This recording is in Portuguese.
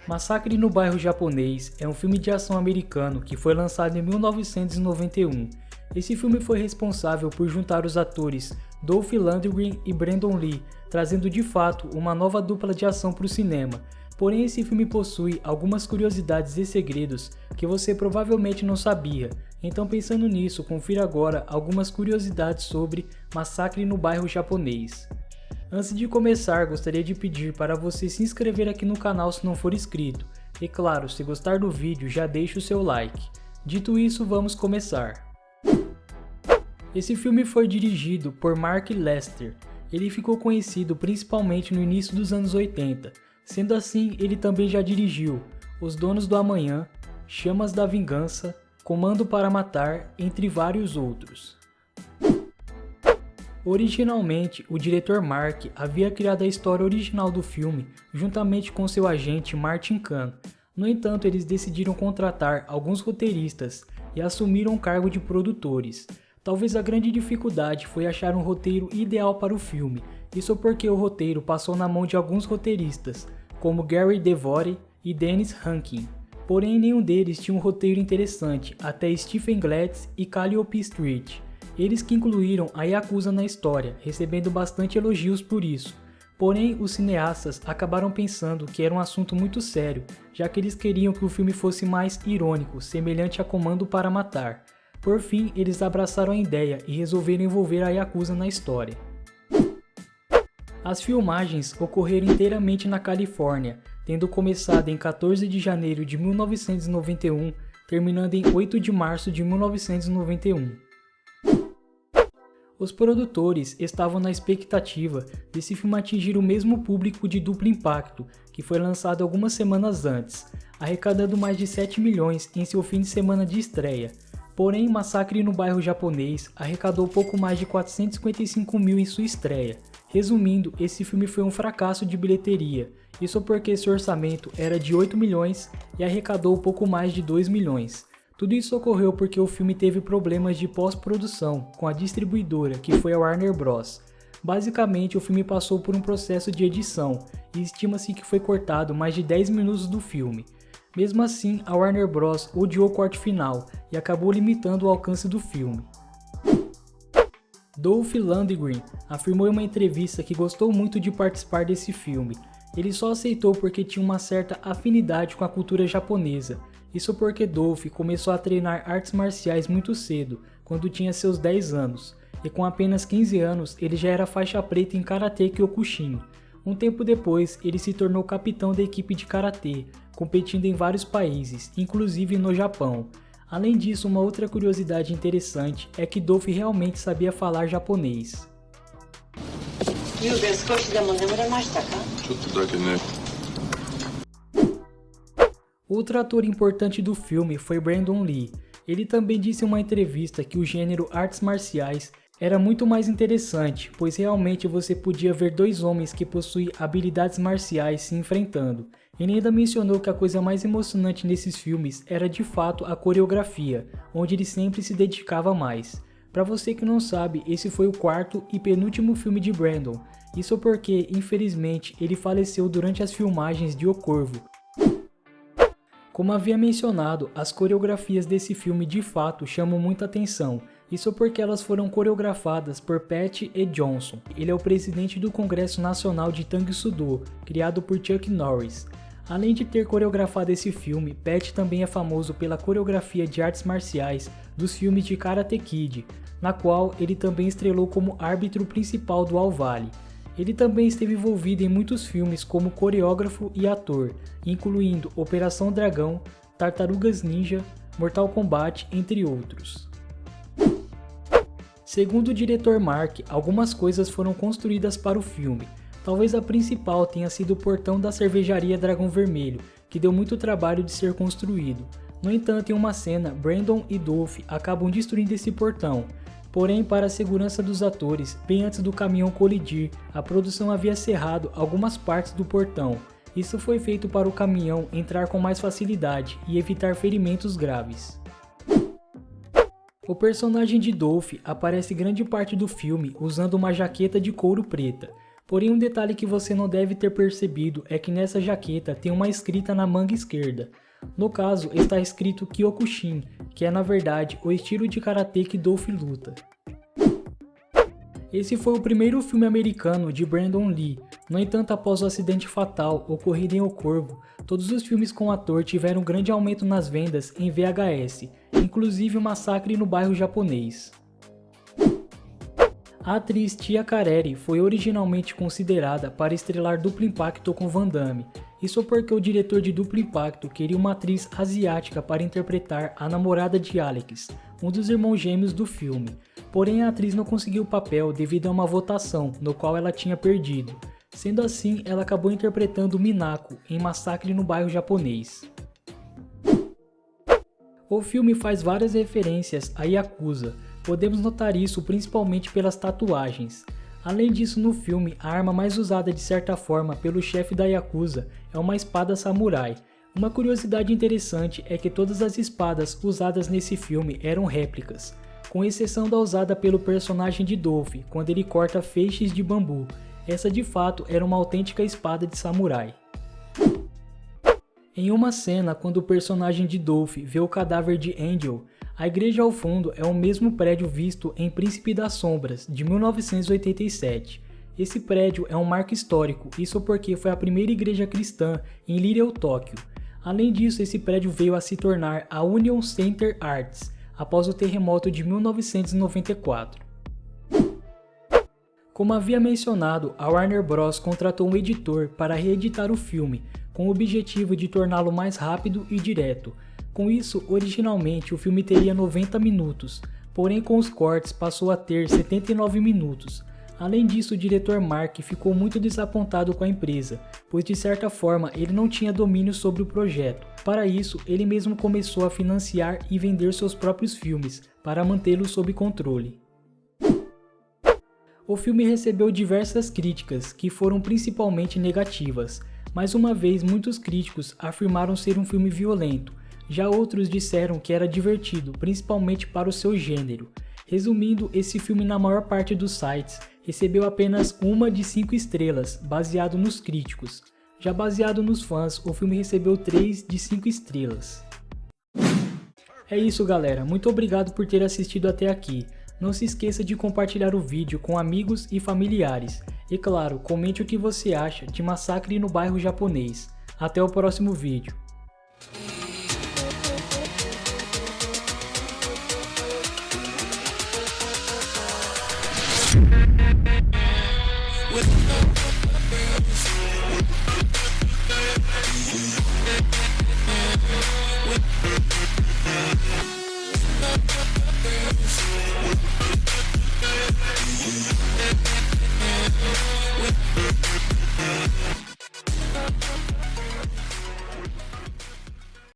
Massacre no Bairro Japonês é um filme de ação americano que foi lançado em 1991. Esse filme foi responsável por juntar os atores Dolph Lundgren e Brandon Lee, trazendo de fato uma nova dupla de ação para o cinema. Porém, esse filme possui algumas curiosidades e segredos que você provavelmente não sabia. Então, pensando nisso, confira agora algumas curiosidades sobre Massacre no Bairro Japonês. Antes de começar, gostaria de pedir para você se inscrever aqui no canal se não for inscrito. E claro, se gostar do vídeo, já deixe o seu like. Dito isso, vamos começar. Esse filme foi dirigido por Mark Lester. Ele ficou conhecido principalmente no início dos anos 80. Sendo assim, ele também já dirigiu Os Donos do Amanhã, Chamas da Vingança, Comando para Matar, entre vários outros. Originalmente, o diretor Mark havia criado a história original do filme juntamente com seu agente Martin Kahn. No entanto, eles decidiram contratar alguns roteiristas e assumiram o cargo de produtores. Talvez a grande dificuldade foi achar um roteiro ideal para o filme, isso porque o roteiro passou na mão de alguns roteiristas, como Gary DeVore e Dennis Hankin. Porém, nenhum deles tinha um roteiro interessante, até Stephen Glatz e Calliope Street. Eles que incluíram a Yakuza na história, recebendo bastante elogios por isso. Porém, os cineastas acabaram pensando que era um assunto muito sério, já que eles queriam que o filme fosse mais irônico, semelhante a Comando para Matar. Por fim, eles abraçaram a ideia e resolveram envolver a Yakuza na história. As filmagens ocorreram inteiramente na Califórnia, tendo começado em 14 de janeiro de 1991, terminando em 8 de março de 1991. Os produtores estavam na expectativa desse filme atingir o mesmo público de Duplo Impacto, que foi lançado algumas semanas antes, arrecadando mais de 7 milhões em seu fim de semana de estreia. Porém, Massacre no Bairro Japonês arrecadou pouco mais de 455 mil em sua estreia. Resumindo, esse filme foi um fracasso de bilheteria, isso porque seu orçamento era de 8 milhões e arrecadou pouco mais de 2 milhões. Tudo isso ocorreu porque o filme teve problemas de pós-produção com a distribuidora, que foi a Warner Bros. Basicamente, o filme passou por um processo de edição e estima-se que foi cortado mais de 10 minutos do filme. Mesmo assim, a Warner Bros. Odiou o corte final e acabou limitando o alcance do filme. Dolph Lundgren afirmou em uma entrevista que gostou muito de participar desse filme. Ele só aceitou porque tinha uma certa afinidade com a cultura japonesa. Isso porque Dolph começou a treinar artes marciais muito cedo, quando tinha seus 10 anos, e com apenas 15 anos ele já era faixa preta em Karate Kyokushin. Um tempo depois, ele se tornou capitão da equipe de Karatê, competindo em vários países, inclusive no Japão. Além disso, uma outra curiosidade interessante é que Dolph realmente sabia falar japonês. Outro ator importante do filme foi Brandon Lee. Ele também disse em uma entrevista que o gênero artes marciais era muito mais interessante, pois realmente você podia ver dois homens que possuem habilidades marciais se enfrentando. Ele ainda mencionou que a coisa mais emocionante nesses filmes era de fato a coreografia, onde ele sempre se dedicava mais. Para você que não sabe, esse foi o quarto e penúltimo filme de Brandon. Isso porque, infelizmente, ele faleceu durante as filmagens de O Corvo. Como havia mencionado, as coreografias desse filme de fato chamam muita atenção, isso porque elas foram coreografadas por Pat E. Johnson. Ele é o presidente do Congresso Nacional de Tang Soo-do, criado por Chuck Norris. Além de ter coreografado esse filme, Pat também é famoso pela coreografia de artes marciais dos filmes de Karate Kid, na qual ele também estrelou como árbitro principal do All Valley. Ele também esteve envolvido em muitos filmes como coreógrafo e ator, incluindo Operação Dragão, Tartarugas Ninja, Mortal Kombat, entre outros. Segundo o diretor Mark, algumas coisas foram construídas para o filme. Talvez a principal tenha sido o portão da cervejaria Dragão Vermelho, que deu muito trabalho de ser construído. No entanto, em uma cena, Brandon e Dolph acabam destruindo esse portão. Porém, para a segurança dos atores, bem antes do caminhão colidir, a produção havia cerrado algumas partes do portão. Isso foi feito para o caminhão entrar com mais facilidade e evitar ferimentos graves. O personagem de Dolph aparece grande parte do filme usando uma jaqueta de couro preta. Porém, um detalhe que você não deve ter percebido é que nessa jaqueta tem uma escrita na manga esquerda. No caso, está escrito Kyokushin, que é na verdade o estilo de karatê que Dolph luta. Esse foi o primeiro filme americano de Brandon Lee. No entanto, após o acidente fatal ocorrido em O Corvo, todos os filmes com o ator tiveram um grande aumento nas vendas em VHS, inclusive o Massacre no Bairro Japonês. A atriz Tia Carrere foi originalmente considerada para estrelar Duplo Impacto com Van Damme. Isso porque o diretor de Duplo Impacto queria uma atriz asiática para interpretar a namorada de Alex, um dos irmãos gêmeos do filme. Porém, a atriz não conseguiu o papel devido a uma votação, no qual ela tinha perdido. Sendo assim, ela acabou interpretando Minako em Massacre no Bairro Japonês. O filme faz várias referências a Yakuza. Podemos notar isso principalmente pelas tatuagens. Além disso, no filme, a arma mais usada de certa forma pelo chefe da Yakuza é uma espada samurai. Uma curiosidade interessante é que todas as espadas usadas nesse filme eram réplicas, com exceção da usada pelo personagem de Dolph, quando ele corta feixes de bambu. Essa de fato era uma autêntica espada de samurai. Em uma cena, quando o personagem de Dolph vê o cadáver de Angel, a igreja ao fundo é o mesmo prédio visto em Príncipe das Sombras, de 1987. Esse prédio é um marco histórico, isso porque foi a primeira igreja cristã em Little Tóquio. Além disso, esse prédio veio a se tornar a Union Center Arts, após o terremoto de 1994. Como havia mencionado, a Warner Bros. Contratou um editor para reeditar o filme, com o objetivo de torná-lo mais rápido e direto. Com isso, originalmente o filme teria 90 minutos, porém com os cortes passou a ter 79 minutos. Além disso, o diretor Mark ficou muito desapontado com a empresa, pois de certa forma ele não tinha domínio sobre o projeto. Para isso, ele mesmo começou a financiar e vender seus próprios filmes, para mantê-los sob controle. O filme recebeu diversas críticas, que foram principalmente negativas. Mais uma vez, muitos críticos afirmaram ser um filme violento, já outros disseram que era divertido, principalmente para o seu gênero. Resumindo, esse filme na maior parte dos sites recebeu apenas 1 de 5 estrelas, baseado nos críticos. Já baseado nos fãs, o filme recebeu 3 de 5 estrelas. É isso, galera, muito obrigado por ter assistido até aqui. Não se esqueça de compartilhar o vídeo com amigos e familiares. E claro, comente o que você acha de Massacre no Bairro Japonês. Até o próximo vídeo.